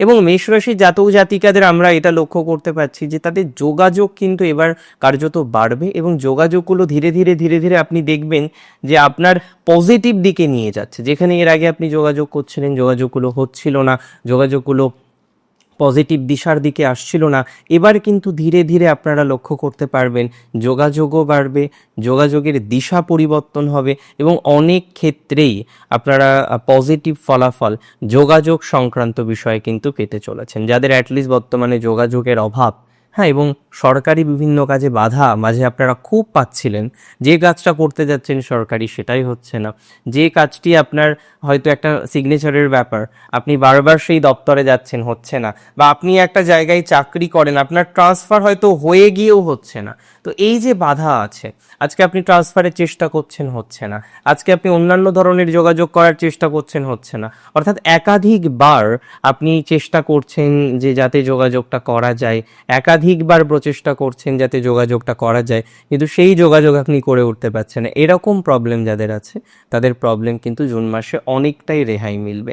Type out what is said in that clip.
এবং মেষ রাশির জাতক জাতিকাদের আমরা এটা লক্ষ্য করতে পারছি যে তাদের যোগাযোগ কিন্তু এবার কার্যত বাড়বে, এবং যোগাযোগগুলো ধীরে ধীরে ধীরে ধীরে আপনি দেখবেন যে আপনার পজিটিভ দিকে নিয়ে যাচ্ছে। যেখানে এর আগে আপনি যোগাযোগ করছিলেন, যোগাযোগগুলো হচ্ছিল না, যোগাযোগগুলো পজিটিভ দিশার দিকে আসছিল না, এবার কিন্তু ধীরে ধীরে আপনারা লক্ষ্য করতে পারবেন যোগাযোগও বাড়বে, যোগাযোগের দিশা পরিবর্তন হবে, এবং অনেক ক্ষেত্রেই আপনারা পজিটিভ ফলাফল যোগাযোগ সংক্রান্ত বিষয়ে কিন্তু পেতে চলেছেন। যাদের অ্যাটলিস্ট বর্তমানে যোগাযোগের অভাব, হ্যাঁ, এবং সরকারি বিভিন্ন কাজে বাধা মাঝে আপনারা খুব পাচ্ছিলেন, যে কাজটা করতে যাচ্ছেন সরকারি সেটাই হচ্ছে না, যে কাজটি আপনার হয়তো একটা সিগনেচারের ব্যাপার, আপনি বারবার সেই দপ্তরে যাচ্ছেন, হচ্ছে না, বা আপনি একটা জায়গায় চাকরি করেন, আপনার ট্রান্সফার হয়তো হয়ে গিয়েও হচ্ছে না। তো এই যে বাধা আছে, আজকে আপনি ট্রান্সফারের চেষ্টা করছেন, হচ্ছে না, আজকে আপনি অন্যান্য ধরনের যোগাযোগ করার চেষ্টা করছেন, হচ্ছে না, অর্থাৎ একাধিকবার আপনি চেষ্টা করছেন যে যাতে যোগাযোগটা করা যায়, একাধিকবার প্রচেষ্টা করছেন যাতে যোগাযোগটা করা যায়, কিন্তু সেই যোগাযোগ আপনি করে উঠতে পারছেন না। এরকম প্রবলেম যাদের আছে তাদের প্রবলেম কিন্তু জুন মাসে অনেকটাই রেহাই মিলবে।